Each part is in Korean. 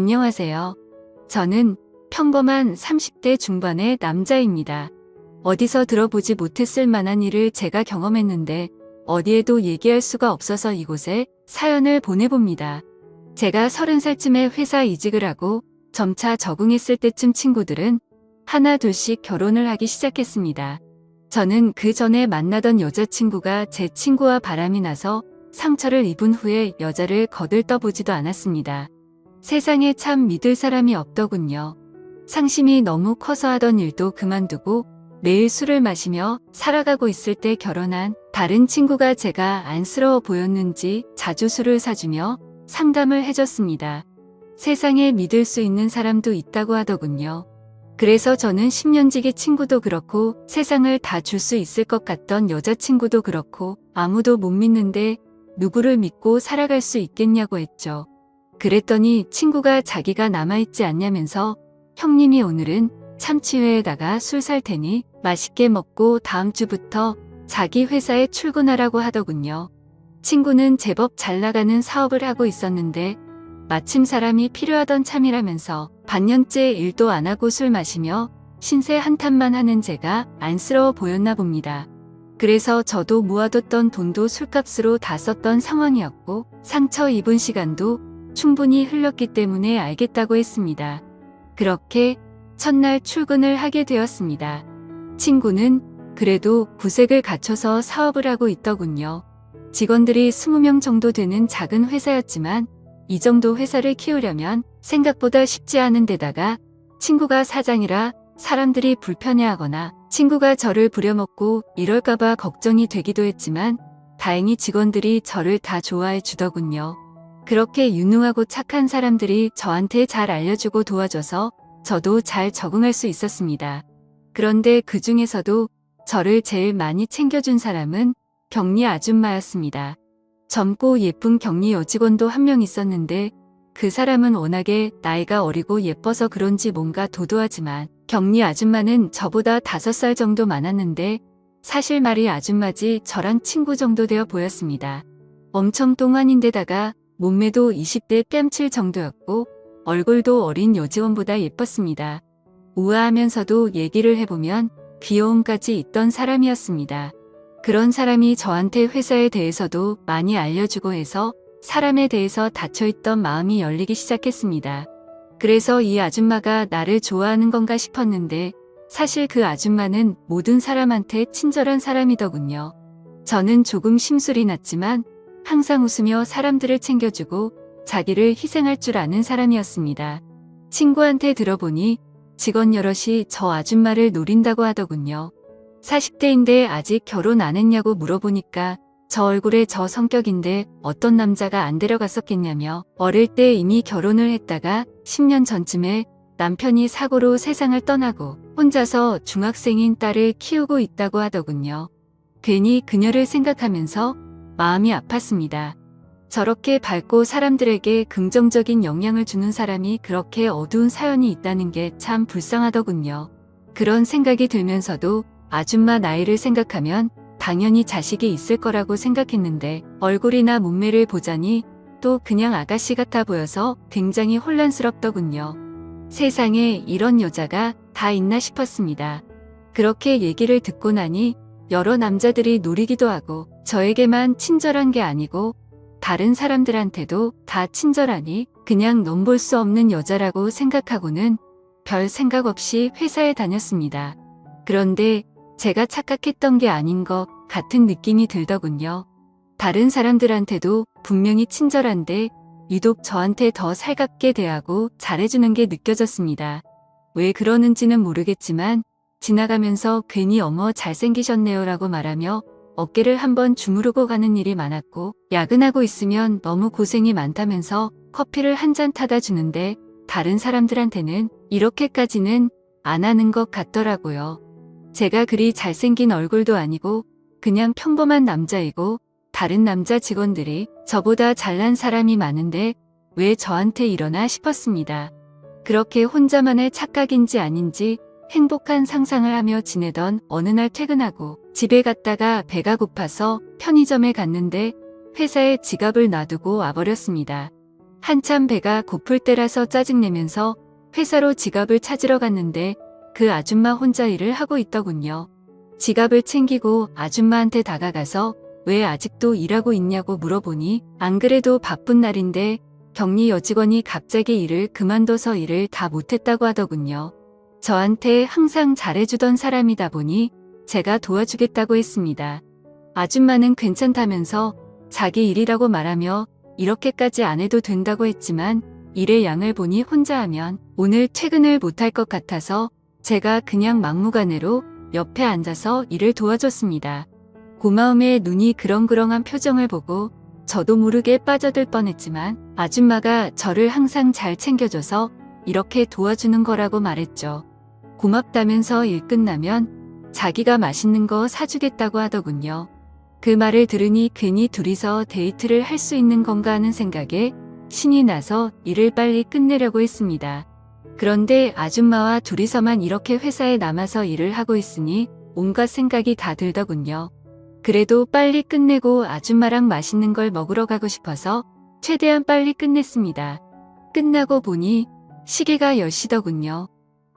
안녕하세요. 저는 평범한 30대 중반의 남자입니다. 어디서 들어보지 못했을 만한 일을 제가 경험했는데 어디에도 얘기할 수가 없어서 이곳에 사연을 보내봅니다. 제가 30살쯤에 회사 이직을 하고 점차 적응했을 때쯤 친구들은 하나 둘씩 결혼을 하기 시작했습니다. 저는 그 전에 만나던 여자친구가 제 친구와 바람이 나서 상처를 입은 후에 여자를 거들떠보지도 않았습니다. 세상에 참 믿을 사람이 없더군요. 상심이 너무 커서 하던 일도 그만두고 매일 술을 마시며 살아가고 있을 때 결혼한 다른 친구가 제가 안쓰러워 보였는지 자주 술을 사주며 상담을 해줬습니다. 세상에 믿을 수 있는 사람도 있다고 하더군요. 그래서 저는 10년지기 친구도 그렇고 세상을 다 줄 수 있을 것 같던 여자친구도 그렇고 아무도 못 믿는데 누구를 믿고 살아갈 수 있겠냐고 했죠. 그랬더니 친구가 자기가 남아있지 않냐면서 형님이 오늘은 참치회에다가 술 살 테니 맛있게 먹고 다음 주부터 자기 회사에 출근하라고 하더군요. 친구는 제법 잘 나가는 사업을 하고 있었는데 마침 사람이 필요하던 참이라면서 반년째 일도 안 하고 술 마시며 신세 한탄만 하는 제가 안쓰러워 보였나 봅니다. 그래서 저도 모아뒀던 돈도 술값으로 다 썼던 상황이었고 상처 입은 시간도 충분히 흘렀기 때문에 알겠다고 했습니다. 그렇게 첫날 출근을 하게 되었습니다. 친구는 그래도 구색을 갖춰서 사업을 하고 있더군요. 직원들이 20명 정도 되는 작은 회사였지만 이 정도 회사를 키우려면 생각보다 쉽지 않은 데다가 친구가 사장이라 사람들이 불편해하거나 친구가 저를 부려먹고 이럴까봐 걱정이 되기도 했지만 다행히 직원들이 저를 다 좋아해 주더군요. 그렇게 유능하고 착한 사람들이 저한테 잘 알려주고 도와줘서 저도 잘 적응할 수 있었습니다. 그런데 그 중에서도 저를 제일 많이 챙겨준 사람은 격리 아줌마였습니다. 젊고 예쁜 격리 여직원도 한 명 있었는데 그 사람은 워낙에 나이가 어리고 예뻐서 그런지 뭔가 도도하지만 격리 아줌마는 저보다 5살 정도 많았는데 사실 말이 아줌마지 저랑 친구 정도 되어 보였습니다. 엄청 똥안인데다가 몸매도 20대 뺨칠 정도였고 얼굴도 어린 여직원보다 예뻤습니다. 우아하면서도 얘기를 해보면 귀여움까지 있던 사람이었습니다. 그런 사람이 저한테 회사에 대해서도 많이 알려주고 해서 사람에 대해서 닫혀있던 마음이 열리기 시작했습니다. 그래서 이 아줌마가 나를 좋아하는 건가 싶었는데 사실 그 아줌마는 모든 사람한테 친절한 사람이더군요. 저는 조금 심술이 났지만 항상 웃으며 사람들을 챙겨주고 자기를 희생할 줄 아는 사람이었습니다. 친구한테 들어보니 직원 여럿이 저 아줌마를 노린다고 하더군요. 40대인데 아직 결혼 안 했냐고 물어보니까 저 얼굴에 저 성격인데 어떤 남자가 안 데려갔었겠냐며 어릴 때 이미 결혼을 했다가 10년 전쯤에 남편이 사고로 세상을 떠나고 혼자서 중학생인 딸을 키우고 있다고 하더군요. 괜히 그녀를 생각하면서 마음이 아팠습니다. 저렇게 밝고 사람들에게 긍정적인 영향을 주는 사람이 그렇게 어두운 사연이 있다는 게 참 불쌍하더군요. 그런 생각이 들면서도 아줌마 나이를 생각하면 당연히 자식이 있을 거라고 생각했는데 얼굴이나 몸매를 보자니 또 그냥 아가씨 같아 보여서 굉장히 혼란스럽더군요. 세상에 이런 여자가 다 있나 싶었습니다. 그렇게 얘기를 듣고 나니 여러 남자들이 노리기도 하고 저에게만 친절한 게 아니고 다른 사람들한테도 다 친절하니 그냥 넘볼 수 없는 여자라고 생각하고는 별 생각 없이 회사에 다녔습니다. 그런데 제가 착각했던 게 아닌 것 같은 느낌이 들더군요. 다른 사람들한테도 분명히 친절한데 유독 저한테 더 살갑게 대하고 잘해주는 게 느껴졌습니다. 왜 그러는지는 모르겠지만 지나가면서 괜히 어머 잘생기셨네요 라고 말하며 어깨를 한번 주무르고 가는 일이 많았고 야근하고 있으면 너무 고생이 많다면서 커피를 한 잔 타다 주는데 다른 사람들한테는 이렇게까지는 안 하는 것 같더라고요. 제가 그리 잘생긴 얼굴도 아니고 그냥 평범한 남자이고 다른 남자 직원들이 저보다 잘난 사람이 많은데 왜 저한테 이러나 싶었습니다. 그렇게 혼자만의 착각인지 아닌지 행복한 상상을 하며 지내던 어느 날 퇴근하고 집에 갔다가 배가 고파서 편의점에 갔는데 회사에 지갑을 놔두고 와버렸습니다. 한참 배가 고플 때라서 짜증내면서 회사로 지갑을 찾으러 갔는데 그 아줌마 혼자 일을 하고 있더군요. 지갑을 챙기고 아줌마한테 다가가서 왜 아직도 일하고 있냐고 물어보니 안 그래도 바쁜 날인데 격리 여직원이 갑자기 일을 그만둬서 일을 다 못했다고 하더군요. 저한테 항상 잘해주던 사람이다 보니 제가 도와주겠다고 했습니다. 아줌마는 괜찮다면서 자기 일이라고 말하며 이렇게까지 안 해도 된다고 했지만 일의 양을 보니 혼자 하면 오늘 퇴근을 못할 것 같아서 제가 그냥 막무가내로 옆에 앉아서 일을 도와줬습니다. 고마움에 눈이 그렁그렁한 표정을 보고 저도 모르게 빠져들 뻔했지만 아줌마가 저를 항상 잘 챙겨줘서 이렇게 도와주는 거라고 말했죠. 고맙다면서 일 끝나면 자기가 맛있는 거 사주겠다고 하더군요. 그 말을 들으니 괜히 둘이서 데이트를 할 수 있는 건가 하는 생각에 신이 나서 일을 빨리 끝내려고 했습니다. 그런데 아줌마와 둘이서만 이렇게 회사에 남아서 일을 하고 있으니 온갖 생각이 다 들더군요. 그래도 빨리 끝내고 아줌마랑 맛있는 걸 먹으러 가고 싶어서 최대한 빨리 끝냈습니다. 끝나고 보니 시계가 10시더군요.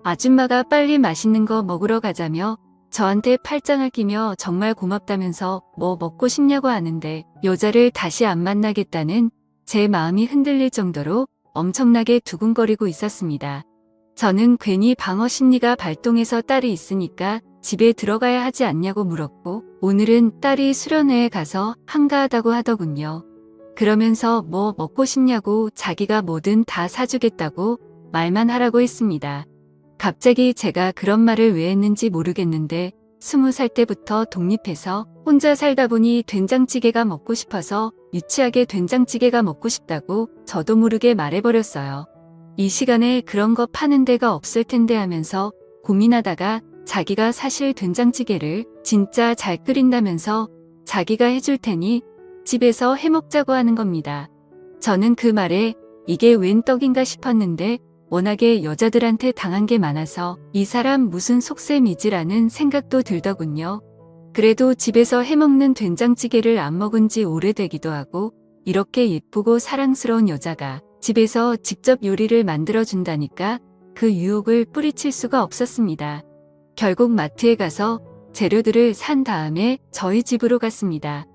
아줌마가 빨리 맛있는 거 먹으러 가자며 저한테 팔짱을 끼며 정말 고맙다면서 뭐 먹고 싶냐고 하는데 여자를 다시 안 만나겠다는 제 마음이 흔들릴 정도로 엄청나게 두근거리고 있었습니다. 저는 괜히 방어 심리가 발동해서 딸이 있으니까 집에 들어가야 하지 않냐고 물었고 오늘은 딸이 수련회에 가서 한가하다고 하더군요. 그러면서 뭐 먹고 싶냐고 자기가 뭐든 다 사주겠다고 말만 하라고 했습니다. 갑자기 제가 그런 말을 왜 했는지 모르겠는데 20살 때부터 독립해서 혼자 살다 보니 된장찌개가 먹고 싶어서 유치하게 된장찌개가 먹고 싶다고 저도 모르게 말해버렸어요. 이 시간에 그런 거 파는 데가 없을 텐데 하면서 고민하다가 자기가 사실 된장찌개를 진짜 잘 끓인다면서 자기가 해줄 테니 집에서 해먹자고 하는 겁니다. 저는 그 말에 이게 웬 떡인가 싶었는데 워낙에 여자들한테 당한 게 많아서 이 사람 무슨 속셈이지라는 생각도 들더군요. 그래도 집에서 해먹는 된장찌개를 안 먹은 지 오래되기도 하고 이렇게 예쁘고 사랑스러운 여자가 집에서 직접 요리를 만들어준다니까 그 유혹을 뿌리칠 수가 없었습니다. 결국 마트에 가서 재료들을 산 다음에 저희 집으로 갔습니다.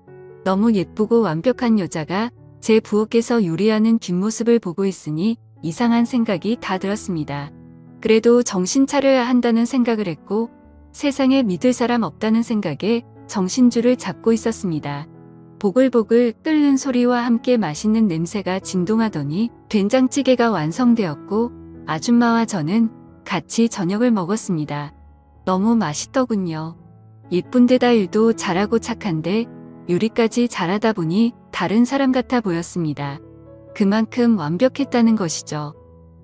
너무 예쁘고 완벽한 여자가 제 부엌에서 요리하는 뒷모습을 보고 있으니 이상한 생각이 다 들었습니다. 그래도 정신 차려야 한다는 생각을 했고 세상에 믿을 사람 없다는 생각에 정신줄을 잡고 있었습니다. 보글보글 끓는 소리와 함께 맛있는 냄새가 진동하더니 된장찌개가 완성되었고 아줌마와 저는 같이 저녁을 먹었습니다. 너무 맛있더군요. 예쁜 데다 일도 잘하고 착한데 요리까지 잘하다 보니 다른 사람 같아 보였습니다. 그만큼 완벽했다는 것이죠.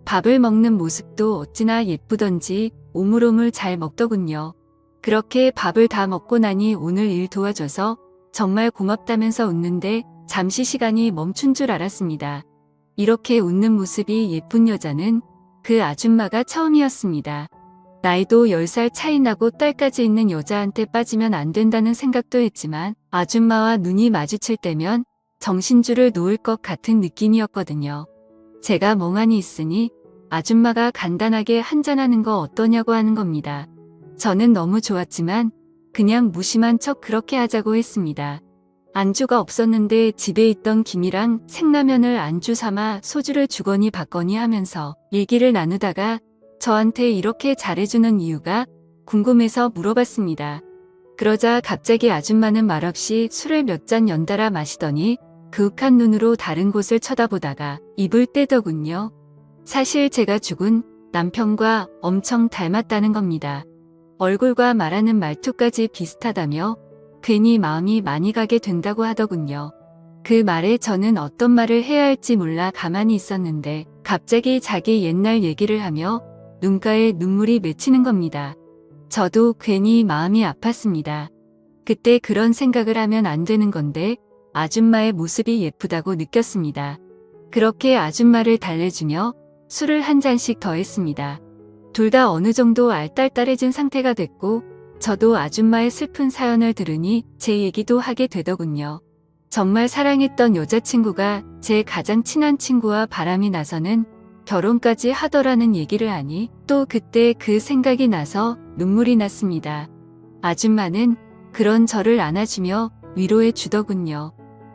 밥을 먹는 모습도 어찌나 예쁘던지 오물오물 잘 먹더군요. 그렇게 밥을 다 먹고 나니 오늘 일 도와줘서 정말 고맙다면서 웃는데 잠시 시간이 멈춘 줄 알았습니다. 이렇게 웃는 모습이 예쁜 여자는 그 아줌마가 처음이었습니다. 나이도 10살 차이 나고 딸까지 있는 여자한테 빠지면 안 된다는 생각도 했지만 아줌마와 눈이 마주칠 때면 정신줄을 놓을 것 같은 느낌이었거든요. 제가 멍하니 있으니 아줌마가 간단하게 한잔하는 거 어떠냐고 하는 겁니다. 저는 너무 좋았지만 그냥 무심한 척 그렇게 하자고 했습니다. 안주가 없었는데 집에 있던 김이랑 생라면을 안주 삼아 소주를 주거니 받거니 하면서 얘기를 나누다가 저한테 이렇게 잘해주는 이유가 궁금해서 물어봤습니다. 그러자 갑자기 아줌마는 말없이 술을 몇 잔 연달아 마시더니 그윽한 눈으로 다른 곳을 쳐다보다가 입을 떼더군요. 사실 제가 죽은 남편과 엄청 닮았다는 겁니다. 얼굴과 말하는 말투까지 비슷하다며 괜히 마음이 많이 가게 된다고 하더군요. 그 말에 저는 어떤 말을 해야 할지 몰라 가만히 있었는데 갑자기 자기 옛날 얘기를 하며 눈가에 눈물이 맺히는 겁니다. 저도 괜히 마음이 아팠습니다. 그때 그런 생각을 하면 안 되는 건데 아줌마의 모습이 예쁘다고 느꼈습니다. 그렇게 아줌마를 달래주며 술을 한 잔씩 더 했습니다. 둘 다 어느 정도 알딸딸해진 상태가 됐고 저도 아줌마의 슬픈 사연을 들으니 제 얘기도 하게 되더군요. 정말 사랑했던 여자친구가 제 가장 친한 친구와 바람이 나서는 결혼까지 하더라는 얘기를 하니 또 그때 그 생각이 나서 눈물이 났습니다. 아줌마는 그런 저를 안아주며 위로해 주더군요.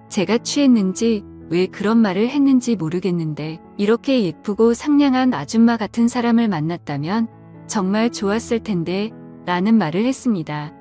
제가 취했는지 왜 그런 말을 했는지 모르겠는데 이렇게 예쁘고 상냥한 아줌마 같은 사람을 만났다면 정말 좋았을 텐데 라는 말을 했습니다.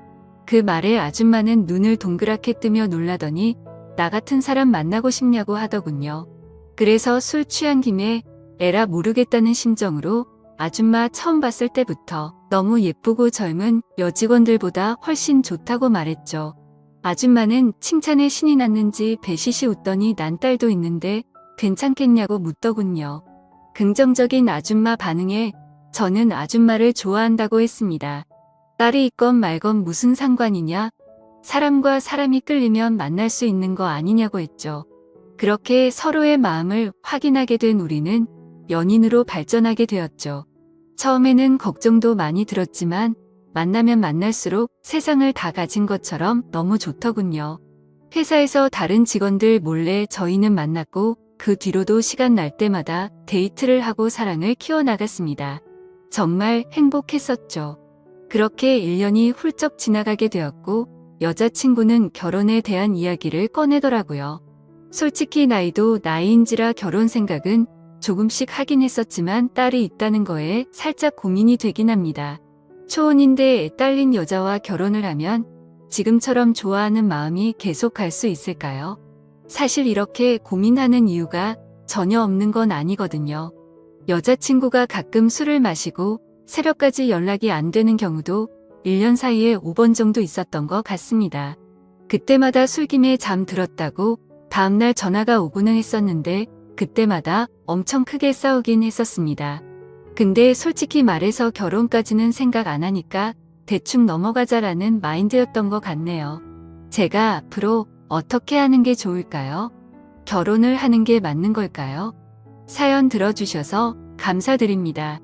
그 말에 아줌마는 눈을 동그랗게 뜨며 놀라더니 나 같은 사람 만나고 싶냐고 하더군요. 그래서 술 취한 김에 에라 모르겠다는 심정으로 아줌마 처음 봤을 때부터 너무 예쁘고 젊은 여직원들보다 훨씬 좋다고 말했죠. 아줌마는 칭찬에 신이 났는지 배시시 웃더니 난 딸도 있는데 괜찮겠냐고 묻더군요. 긍정적인 아줌마 반응에 저는 아줌마를 좋아한다고 했습니다. 딸이 있건 말건 무슨 상관이냐? 사람과 사람이 끌리면 만날 수 있는 거 아니냐고 했죠. 그렇게 서로의 마음을 확인하게 된 우리는 연인으로 발전하게 되었죠. 처음에는 걱정도 많이 들었지만 만나면 만날수록 세상을 다 가진 것처럼 너무 좋더군요. 회사에서 다른 직원들 몰래 저희는 만났고 그 뒤로도 시간 날 때마다 데이트를 하고 사랑을 키워나갔습니다. 정말 행복했었죠. 그렇게 1년이 훌쩍 지나가게 되었고 여자친구는 결혼에 대한 이야기를 꺼내더라고요. 솔직히 나이도 나이인지라 결혼 생각은 조금씩 하긴 했었지만 딸이 있다는 거에 살짝 고민이 되긴 합니다. 초혼인데 애 딸린 여자와 결혼을 하면 지금처럼 좋아하는 마음이 계속 갈 수 있을까요? 사실 이렇게 고민하는 이유가 전혀 없는 건 아니거든요. 여자친구가 가끔 술을 마시고 새벽까지 연락이 안 되는 경우도 1년 사이에 5번 정도 있었던 것 같습니다. 그때마다 술김에 잠 들었다고 다음날 전화가 오고는 했었는데 그때마다 엄청 크게 싸우긴 했었습니다. 근데 솔직히 말해서 결혼까지는 생각 안 하니까 대충 넘어가자라는 마인드였던 것 같네요. 제가 앞으로 어떻게 하는 게 좋을까요? 결혼을 하는 게 맞는 걸까요? 사연 들어주셔서 감사드립니다.